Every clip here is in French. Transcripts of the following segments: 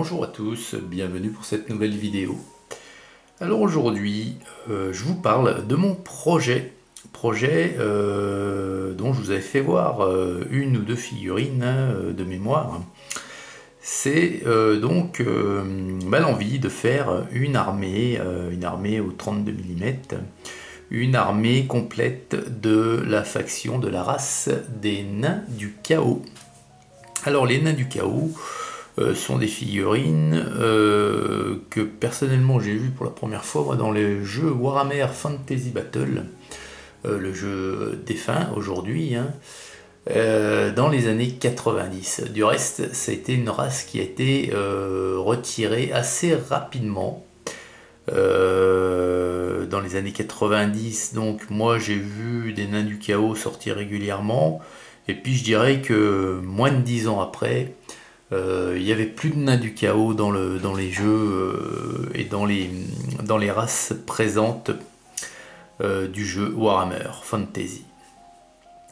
Bonjour à tous, bienvenue pour cette nouvelle vidéo. Alors aujourd'hui, je vous parle de mon projet dont je vous avais fait voir une ou deux figurines de mémoire. C'est donc l'envie de faire une armée au 32 mm, une armée complète de la faction de la race des nains du chaos. Alors les nains du chaos sont des figurines que personnellement j'ai vu pour la première fois moi, dans le jeu Warhammer Fantasy Battle, le jeu défunt aujourd'hui, hein, dans les années 90. Du reste, ça a été une race qui a été retirée assez rapidement. Dans les années 90, donc moi j'ai vu des nains du chaos sortir régulièrement, et puis je dirais que moins de 10 ans après, il n'y avait plus de nains du chaos dans les jeux et dans les races présentes du jeu Warhammer Fantasy.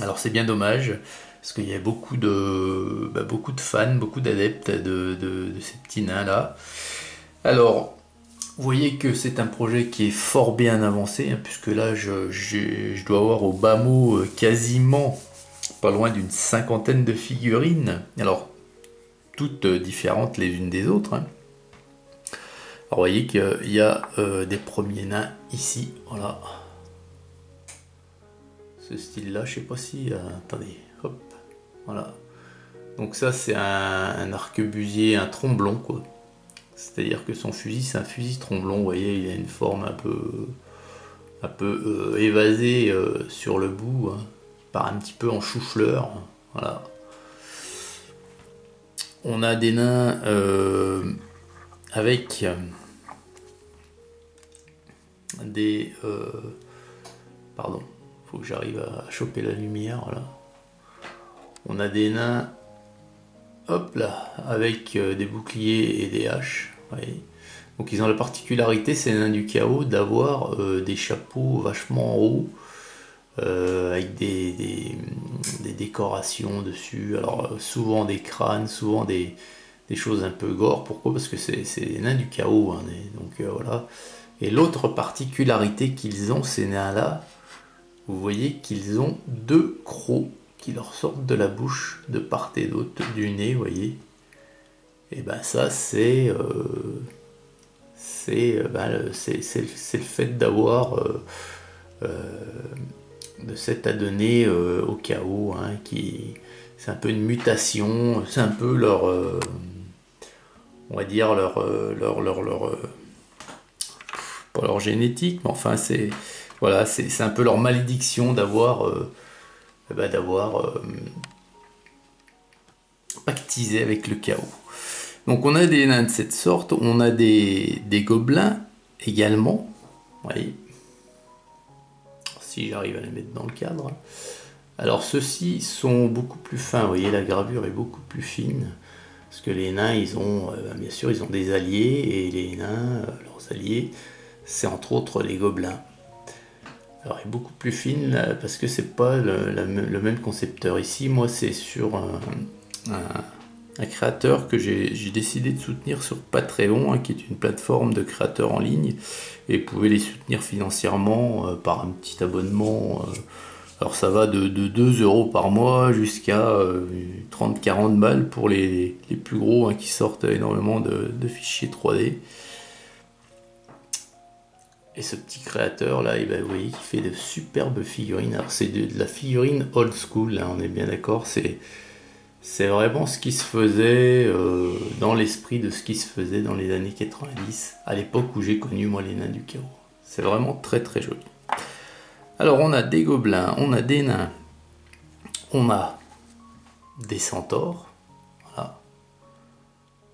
Alors c'est bien dommage, parce qu'il y a beaucoup de fans, beaucoup d'adeptes de ces petits nains là. Alors, vous voyez que c'est un projet qui est fort bien avancé, hein, puisque là je dois avoir au bas mot quasiment pas loin d'une cinquantaine de figurines. Alors, toutes différentes les unes des autres, hein. Alors, vous voyez qu'il y a des premiers nains ici, voilà. Ce style-là, je sais pas si... attendez, hop, voilà. Donc ça, c'est un arquebusier, un tromblon, quoi. C'est-à-dire que son fusil, c'est un fusil tromblon, vous voyez, il a une forme un peu évasée sur le bout, hein, part un petit peu en chou-fleur, voilà. On a des nains avec des... pardon, faut que j'arrive à choper la lumière, là. On a des nains, hop là, avec des boucliers et des haches, voyez. Donc ils ont la particularité, ces nains du chaos, d'avoir des chapeaux vachement hauts, avec des décorations dessus, alors souvent des crânes, souvent des choses un peu gore. Pourquoi? Parce que c'est les nains du chaos, hein, donc voilà. Et l'autre particularité qu'ils ont, ces nains là, vous voyez qu'ils ont deux crocs qui leur sortent de la bouche de part et d'autre du nez, vous voyez. Et ben ça c'est le fait d'avoir de cet adonné au chaos, hein, c'est un peu une mutation, c'est un peu leur on va dire pas leur génétique, mais enfin c'est voilà, c'est un peu leur malédiction d'avoir pactisé avec le chaos. Donc on a des nains de cette sorte, on a des gobelins également, vous voyez, si j'arrive à les mettre dans le cadre. Alors ceux-ci sont beaucoup plus fins, vous voyez, la gravure est beaucoup plus fine, parce que les nains, ils ont, bien sûr, ils ont des alliés, et les nains, leurs alliés, c'est entre autres les gobelins. Alors elle est beaucoup plus fine, là, parce que c'est pas le même concepteur. Ici, moi, c'est sur un créateur que j'ai décidé de soutenir sur Patreon, hein, qui est une plateforme de créateurs en ligne, et vous pouvez les soutenir financièrement par un petit abonnement. Alors ça va de 2 € par mois jusqu'à 30-40 balles pour les plus gros, hein, qui sortent énormément de fichiers 3D. Et ce petit créateur là, vous voyez qu'il fait de superbes figurines. Alors c'est de la figurine old school, hein, on est bien d'accord, c'est vraiment ce qui se faisait dans l'esprit de ce qui se faisait dans les années 90, à l'époque où j'ai connu moi les nains du chaos. C'est vraiment très très joli. Alors on a des gobelins, on a des nains, on a des centaures, voilà.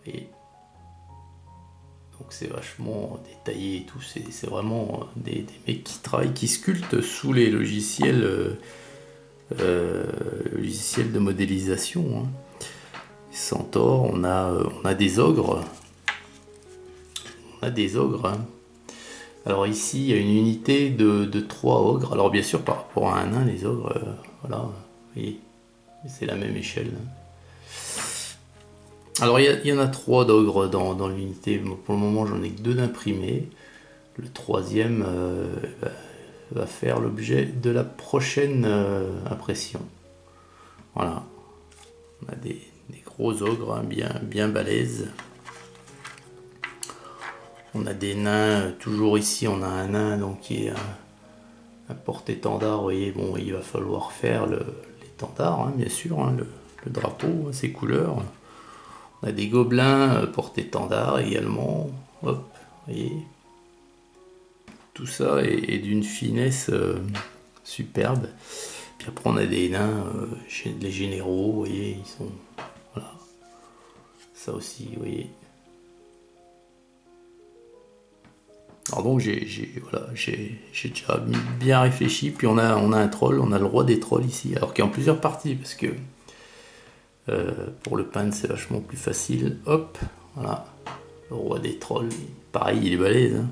Et donc c'est vachement détaillé et tout, c'est vraiment des mecs qui travaillent, qui sculptent sous les logiciels de modélisation, hein. Centaures, on a des ogres, hein. Alors ici il y a une unité de 3 ogres. Alors bien sûr par rapport à un nain, les ogres, voilà, vous voyez, c'est la même échelle, hein. Alors il y en a 3 d'ogres dans l'unité. Pour le moment j'en ai que 2 d'imprimés. Le troisième va faire l'objet de la prochaine impression. Voilà. On a des gros ogres hein, bien balèzes. On a des nains, toujours ici on a un nain donc qui est un porte-étendard. Vous voyez, bon, il va falloir faire l'étendard, hein, bien sûr, hein, le drapeau, hein, ses couleurs. On a des gobelins porte-étendard également. Hop, vous voyez. Tout ça est d'une finesse superbe. Puis après on a des nains, les généraux, vous voyez, ils sont... Voilà. Ça aussi, vous voyez. Alors donc j'ai déjà bien réfléchi, puis on a un troll, on a le roi des trolls ici, alors qu'il est en plusieurs parties, parce que pour le peindre c'est vachement plus facile. Hop, voilà, le roi des trolls, pareil il est balèze, hein,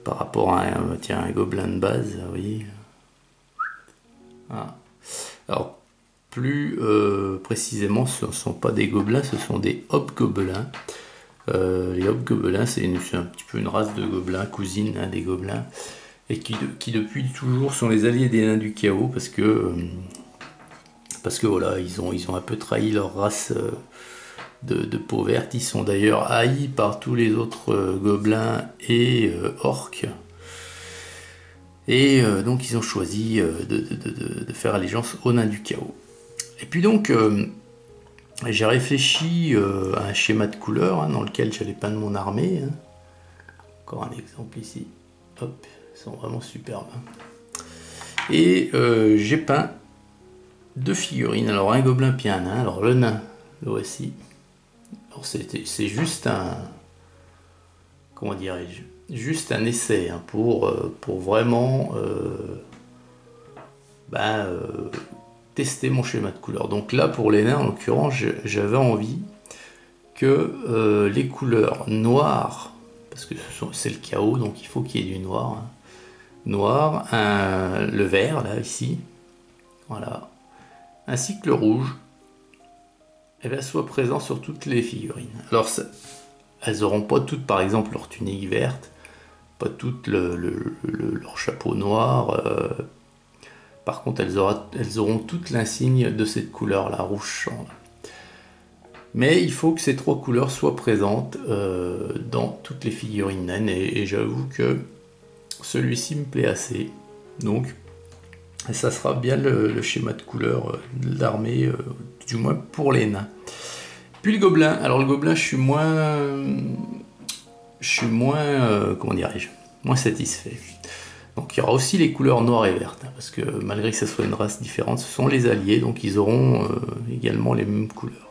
par rapport à un gobelin de base, vous voyez. Voilà. Alors plus précisément ce ne sont pas des gobelins, ce sont des hobgoblins. Les hobgoblins, c'est un petit peu une race de gobelins, cousine hein, des gobelins, et qui depuis toujours sont les alliés des nains du chaos, parce que voilà, ils ont un peu trahi leur race de peau verte. Ils sont d'ailleurs haïs par tous les autres gobelins et orques. Et donc ils ont choisi de faire allégeance aux nains du chaos. Et puis donc... j'ai réfléchi à un schéma de couleurs hein, dans lequel j'allais peindre mon armée. Hein. Encore un exemple ici. Hop, ils sont vraiment superbes. Et j'ai peint 2 figurines. Alors un gobelin puis un nain. Alors le nain, le voici. Alors c'est juste un... Comment dirais-je? Juste un essai hein, pour vraiment... tester mon schéma de couleurs. Donc là pour les nains en l'occurrence j'avais envie que les couleurs noires, parce que c'est le chaos donc il faut qu'il y ait du noir, hein. Noir, le vert là ici, voilà, ainsi que le rouge, et bien, soit présent sur toutes les figurines. Alors elles n'auront pas toutes par exemple leur tunique verte, pas toutes leur chapeau noir, par contre, elles auront toutes l'insigne de cette couleur-là, rouge champ. Mais il faut que ces 3 couleurs soient présentes dans toutes les figurines naines. Et j'avoue que celui-ci me plaît assez. Donc, ça sera bien le schéma de couleurs de l'armée, du moins pour les nains. Puis le gobelin. Alors le gobelin, je suis moins comment dirais-je, moins satisfait. Donc il y aura aussi les couleurs noires et vertes, hein, parce que malgré que ce soit une race différente, ce sont les alliés, donc ils auront également les mêmes couleurs.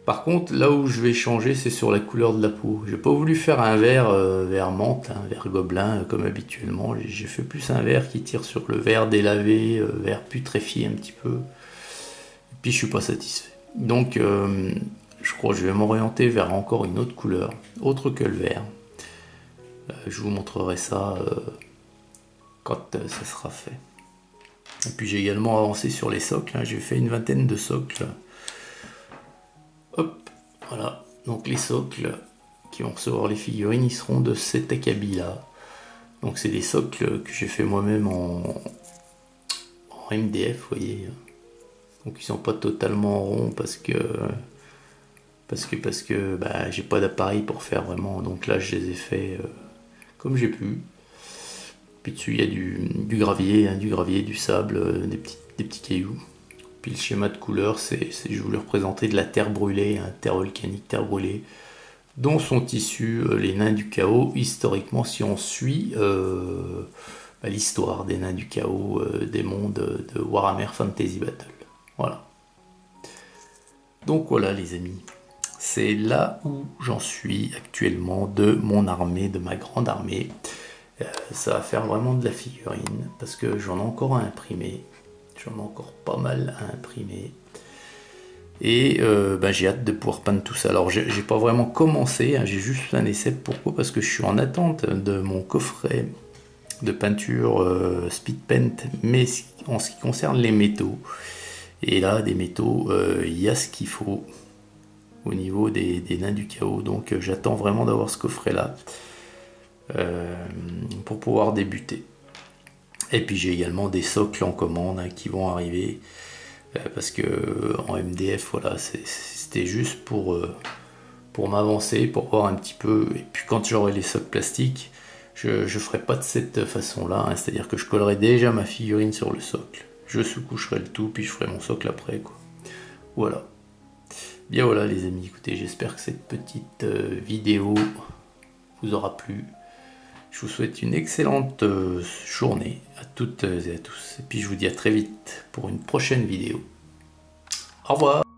Par contre, là où je vais changer, c'est sur la couleur de la peau. J'ai pas voulu faire un vert menthe, un vert gobelin comme habituellement. J'ai fait plus un vert qui tire sur le vert délavé, vert putréfié un petit peu. Et puis je suis pas satisfait. Donc je crois que je vais m'orienter vers encore une autre couleur, autre que le vert. Je vous montrerai ça quand ça sera fait. Et puis j'ai également avancé sur les socles, hein. J'ai fait une 20aine de socles. Hop, voilà. Donc les socles qui vont recevoir les figurines, ils seront de cet acabit là. Donc c'est des socles que j'ai fait moi-même en MDF, vous voyez. Donc ils sont pas totalement ronds parce que j'ai pas d'appareil pour faire vraiment. Donc là je les ai fait comme j'ai pu. Puis dessus il y a du gravier, hein, du sable, des petits cailloux. Puis le schéma de couleur, je voulais représenter de la terre brûlée, hein, terre volcanique, terre brûlée, dont sont issus les nains du chaos. Historiquement, si on suit l'histoire des nains du chaos, des mondes de Warhammer Fantasy Battle. Voilà. Donc voilà les amis. C'est là où j'en suis actuellement de mon armée, de ma grande armée. Ça va faire vraiment de la figurine parce que j'en ai encore à imprimer. J'en ai encore pas mal à imprimer. Et j'ai hâte de pouvoir peindre tout ça. Alors j'ai pas vraiment commencé, hein, j'ai juste un essai. Pourquoi? Parce que je suis en attente de mon coffret de peinture speed paint, mais en ce qui concerne les métaux. Et là, des métaux, il y a ce qu'il faut. au niveau des nains du chaos. Donc j'attends vraiment d'avoir ce coffret là pour pouvoir débuter. Et puis j'ai également des socles en commande hein, qui vont arriver parce que en MDF voilà c'était juste pour m'avancer, pour voir un petit peu. Et puis quand j'aurai les socles plastiques, je ferai pas de cette façon là hein, c'est à dire que je collerai déjà ma figurine sur le socle, je sous-coucherai le tout puis je ferai mon socle après quoi. Voilà. Bien voilà les amis, écoutez, j'espère que cette petite vidéo vous aura plu. Je vous souhaite une excellente journée à toutes et à tous. Et puis je vous dis à très vite pour une prochaine vidéo. Au revoir.